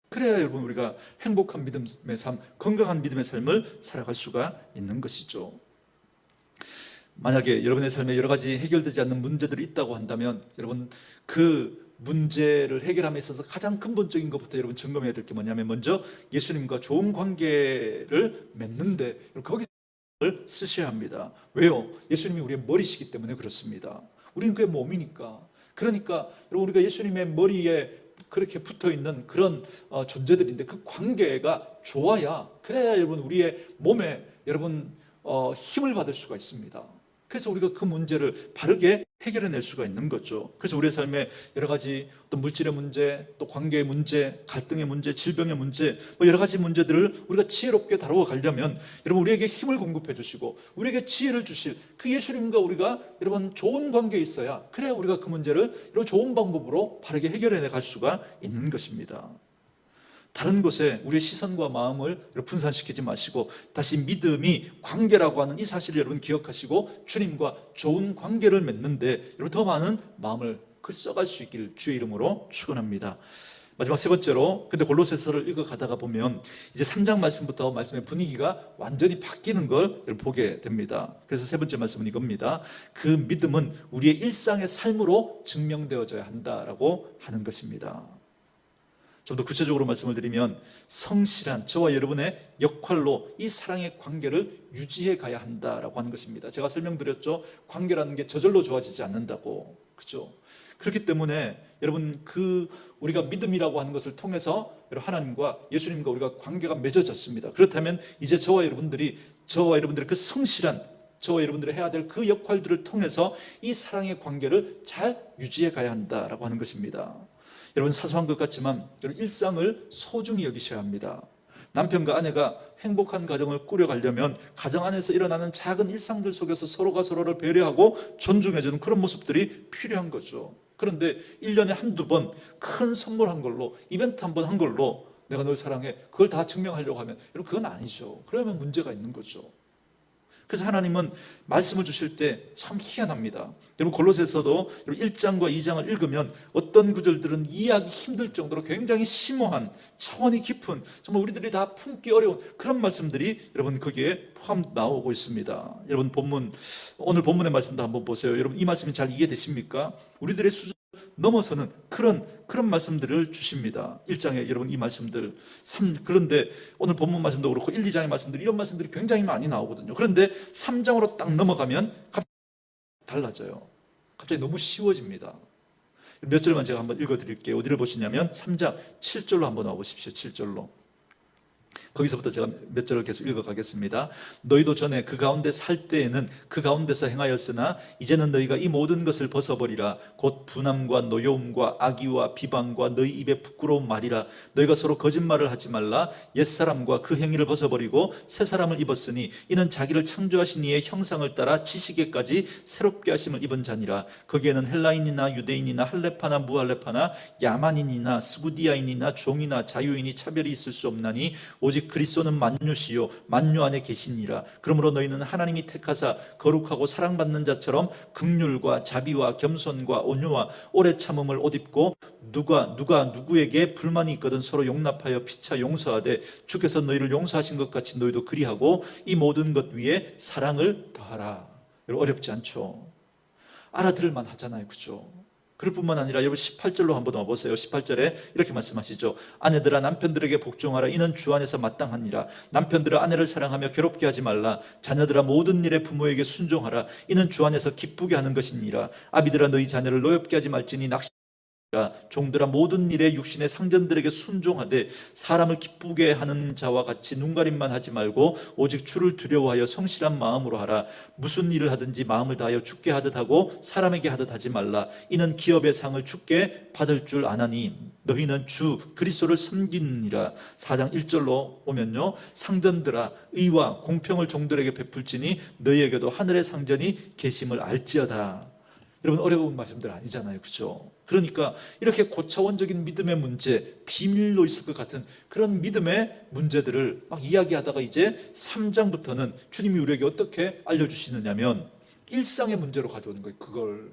그래야 여러분 우리가 행복한 믿음의 삶, 건강한 믿음의 삶을 살아갈 수가 있는 것이죠. 만약에 여러분의 삶에 여러 가지 해결되지 않는 문제들이 있다고 한다면 여러분 그 문제를 해결함에 있어서 가장 근본적인 것부터 여러분 점검해야 될 게 뭐냐면, 먼저 예수님과 좋은 관계를 맺는데 거기를 쓰셔야 합니다. 왜요? 예수님이 우리의 머리시기 때문에 그렇습니다. 우리는 그의 몸이니까. 그러니까 여러분 우리가 예수님의 머리에 그렇게 붙어있는 그런 존재들인데 그 관계가 좋아야, 그래야 여러분 우리의 몸에 여러분 힘을 받을 수가 있습니다. 그래서 우리가 그 문제를 바르게 해결해낼 수가 있는 거죠. 그래서 우리의 삶에 여러 가지 어떤 물질의 문제, 또 관계의 문제, 갈등의 문제, 질병의 문제, 여러 가지 문제들을 우리가 지혜롭게 다루어 가려면 여러분 우리에게 힘을 공급해 주시고 우리에게 지혜를 주실 그 예수님과 우리가 여러분 좋은 관계에 있어야, 그래야 우리가 그 문제를 여러분 좋은 방법으로 바르게 해결해 갈 수가 있는 것입니다. 다른 곳에 우리의 시선과 마음을 분산시키지 마시고 다시 믿음이 관계라고 하는 이 사실을 여러분 기억하시고 주님과 좋은 관계를 맺는데 여러분 더 많은 마음을 써갈 수 있기를 주의 이름으로 축원합니다. 마지막 세 번째로, 근데 골로새서를 읽어가다가 보면 이제 3장 말씀부터 말씀의 분위기가 완전히 바뀌는 걸 보게 됩니다. 그래서 세 번째 말씀은 이겁니다. 그 믿음은 우리의 일상의 삶으로 증명되어져야 한다라고 하는 것입니다. 좀 더 구체적으로 말씀을 드리면 성실한 저와 여러분의 역할로 이 사랑의 관계를 유지해 가야 한다라고 하는 것입니다. 제가 설명드렸죠. 관계라는 게 저절로 좋아지지 않는다고. 그렇죠? 그렇기 때문에 여러분 우리가 믿음이라고 하는 것을 통해서 하나님과 예수님과 우리가 관계가 맺어졌습니다. 그렇다면 이제 저와 여러분들의 그 성실한 저와 여러분들이 해야 될 그 역할들을 통해서 이 사랑의 관계를 잘 유지해 가야 한다라고 하는 것입니다. 여러분 사소한 것 같지만 일상을 소중히 여기셔야 합니다. 남편과 아내가 행복한 가정을 꾸려가려면 가정 안에서 일어나는 작은 일상들 속에서 서로가 서로를 배려하고 존중해주는 그런 모습들이 필요한 거죠. 그런데 1년에 한두 번 큰 선물 한 걸로, 이벤트 한 번 한 걸로 내가 널 사랑해 그걸 다 증명하려고 하면 여러분 그건 아니죠. 그러면 문제가 있는 거죠. 그래서 하나님은 말씀을 주실 때 참 희한합니다. 여러분 골로새서도 1장과 2장을 읽으면 어떤 구절들은 이해하기 힘들 정도로 굉장히 심오한 차원이 깊은 정말 우리들이 다 품기 어려운 그런 말씀들이 여러분 거기에 포함 나오고 있습니다. 여러분 오늘 본문의 말씀도 한번 보세요. 여러분 이 말씀이 잘 이해되십니까? 우리들의 수준 넘어서는 그런 말씀들을 주십니다. 1장에 여러분 이 말씀들 그런데 오늘 본문 말씀도 그렇고 1, 2장의 말씀들 이런 말씀들이 굉장히 많이 나오거든요. 그런데 3장으로 딱 넘어가면 갑자기 달라져요. 갑자기 너무 쉬워집니다. 몇 절만 제가 한번 읽어드릴게요. 어디를 보시냐면 3장 7절로 한번 와보십시오. 7절로. 거기서부터 제가 몇 절을 계속 읽어가겠습니다. 너희도 전에 그 가운데 살 때에는 그 가운데서 행하였으나 이제는 너희가 이 모든 것을 벗어버리라. 곧 분함과 노여움과 악의와 비방과 너희 입에 부끄러운 말이라. 너희가 서로 거짓말을 하지 말라. 옛사람과 그 행위를 벗어버리고 새 사람을 입었으니 이는 자기를 창조하신 이의 형상을 따라 지식에까지 새롭게 하심을 입은 자니라. 거기에는 헬라인이나 유대인이나 할레파나 무할레파나 야만인이나 스구디아인이나 종이나 자유인이 차별이 있을 수 없나니 오직 그리스도는 만유시요 만유 안에 계시니라. 그러므로 너희는 하나님이 택하사 거룩하고 사랑받는 자처럼 긍휼과 자비와 겸손과 온유와 오래 참음을 옷 입고 누가 누구에게 불만이 있거든 서로 용납하여 피차 용서하되 주께서 너희를 용서하신 것 같이 너희도 그리하고 이 모든 것 위에 사랑을 더하라. 어렵지 않죠? 알아들을만 하잖아요, 그렇죠? 그럴 뿐만 아니라 여러분 18절로 한번 와보세요. 18절에 이렇게 말씀하시죠. 아내들아 남편들에게 복종하라. 이는 주 안에서 마땅하니라. 남편들아 아내를 사랑하며 괴롭게 하지 말라. 자녀들아 모든 일에 부모에게 순종하라. 이는 주 안에서 기쁘게 하는 것이니라. 아비들아 너희 자녀를 노엽게 하지 말지니 낚시 종들아 모든 일에 육신의 상전들에게 순종하되 사람을 기쁘게 하는 자와 같이 눈가림만 하지 말고 오직 주를 두려워하여 성실한 마음으로 하라. 무슨 일을 하든지 마음을 다하여 주께 하듯 하고 사람에게 하듯 하지 말라. 이는 기업의 상을 주께 받을 줄 아나니 너희는 주 그리스도를 섬기느니라. 4장 1절로 오면요, 상전들아 의와 공평을 종들에게 베풀지니 너희에게도 하늘의 상전이 계심을 알지어다. 여러분 어려운 말씀들 아니잖아요, 그렇죠? 그러니까 이렇게 고차원적인 믿음의 문제, 비밀로 있을 것 같은 그런 믿음의 문제들을 막 이야기하다가 이제 3장부터는 주님이 우리에게 어떻게 알려주시느냐면 일상의 문제로 가져오는 거예요. 그걸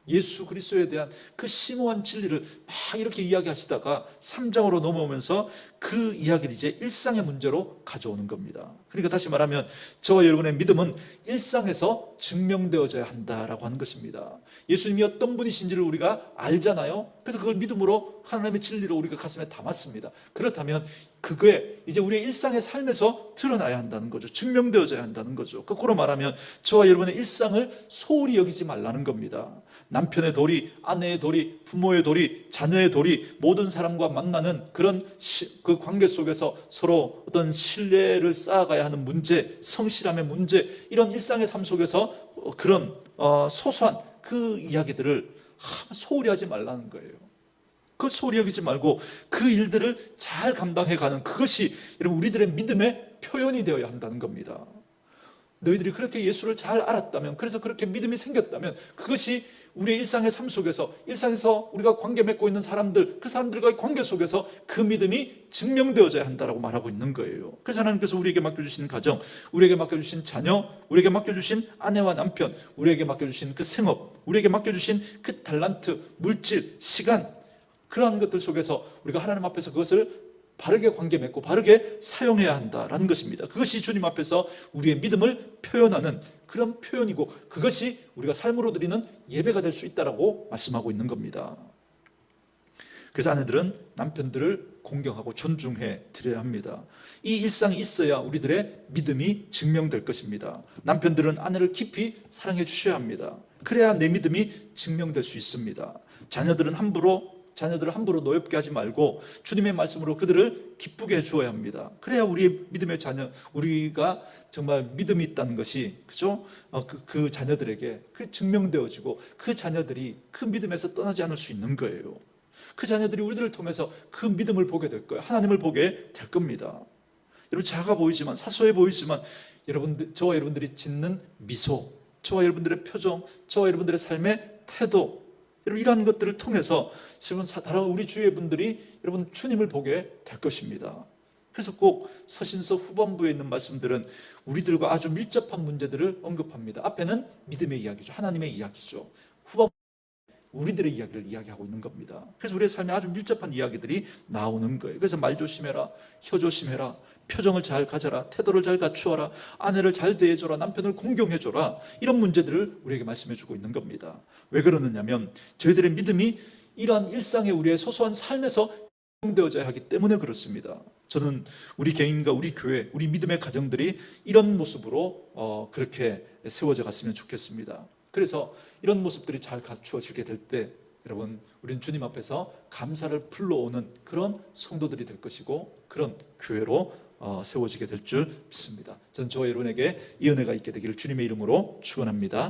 예수 그리스도에 대한 그 심오한 진리를 막 이렇게 이야기하시다가 3장으로 넘어오면서 그 이야기를 이제 일상의 문제로 가져오는 겁니다. 그러니까 다시 말하면 저와 여러분의 믿음은 일상에서 증명되어져야 한다라고 하는 것입니다. 예수님이 어떤 분이신지를 우리가 알잖아요. 그래서 그걸 믿음으로 하나님의 진리로 우리가 가슴에 담았습니다. 그렇다면 그게 이제 우리의 일상의 삶에서 드러나야 한다는 거죠. 증명되어져야 한다는 거죠. 거꾸로 말하면 저와 여러분의 일상을 소홀히 여기지 말라는 겁니다. 남편의 도리, 아내의 도리, 부모의 도리, 자녀의 도리, 모든 사람과 만나는 그런 그 관계 속에서 서로 어떤 신뢰를 쌓아가야 하는 문제, 성실함의 문제, 이런 일상의 삶 속에서 그런 소소한 그 이야기들을 소홀히 하지 말라는 거예요. 그걸 소홀히 여기지 말고 그 일들을 잘 감당해가는 그것이 여러분 우리들의 믿음의 표현이 되어야 한다는 겁니다. 너희들이 그렇게 예수를 잘 알았다면, 그래서 그렇게 믿음이 생겼다면 그것이 우리의 일상의 삶 속에서, 일상에서 우리가 관계 맺고 있는 사람들, 그 사람들과의 관계 속에서 그 믿음이 증명되어져야 한다고 말하고 있는 거예요. 그래서 하나님께서 우리에게 맡겨주신 가정, 우리에게 맡겨주신 자녀, 우리에게 맡겨주신 아내와 남편, 우리에게 맡겨주신 그 생업, 우리에게 맡겨주신 그 달란트, 물질, 시간, 그러한 것들 속에서 우리가 하나님 앞에서 그것을 바르게 관계 맺고 바르게 사용해야 한다라는 것입니다. 그것이 주님 앞에서 우리의 믿음을 표현하는 그런 표현이고 그것이 우리가 삶으로 드리는 예배가 될 수 있다라고 말씀하고 있는 겁니다. 그래서 아내들은 남편들을 공경하고 존중해 드려야 합니다. 이 일상이 있어야 우리들의 믿음이 증명될 것입니다. 남편들은 아내를 깊이 사랑해 주셔야 합니다. 그래야 내 믿음이 증명될 수 있습니다. 자녀들을 함부로 노엽게 하지 말고 주님의 말씀으로 그들을 기쁘게 해주어야 합니다. 그래야 우리의 믿음의 자녀, 우리가 정말 믿음이 있다는 것이, 그죠? 그 자녀들에게 그 증명되어지고 그 자녀들이 그 믿음에서 떠나지 않을 수 있는 거예요. 그 자녀들이 우리들을 통해서 그 믿음을 보게 될 거예요. 하나님을 보게 될 겁니다. 여러분 작아 보이지만, 사소해 보이지만 여러분들, 저와 여러분들이 짓는 미소, 저와 여러분들의 표정, 저와 여러분들의 삶의 태도, 여러분 이러한 것들을 통해서 다른 우리 주위의 분들이 여러분 주님을 보게 될 것입니다. 그래서 꼭 서신서 후반부에 있는 말씀들은 우리들과 아주 밀접한 문제들을 언급합니다. 앞에는 믿음의 이야기죠. 하나님의 이야기죠. 후반부 우리들의 이야기를 이야기하고 있는 겁니다. 그래서 우리의 삶에 아주 밀접한 이야기들이 나오는 거예요. 그래서 말 조심해라, 혀 조심해라, 표정을 잘 가져라, 태도를 잘 갖추어라, 아내를 잘 대해줘라, 남편을 공경해줘라, 이런 문제들을 우리에게 말씀해주고 있는 겁니다. 왜 그러느냐면 저희들의 믿음이 이러한 일상의 우리의 소소한 삶에서 되어져야 하기 때문에 그렇습니다. 저는 우리 개인과 우리 교회, 우리 믿음의 가정들이 이런 모습으로 그렇게 세워져 갔으면 좋겠습니다. 그래서 이런 모습들이 잘 갖추어지게 될 때 여러분, 우리는 주님 앞에서 감사를 불러오는 그런 성도들이 될 것이고 그런 교회로 세워지게 될 줄 믿습니다. 저는 저와 여러분에게 이 은혜가 있게 되기를 주님의 이름으로 축원합니다.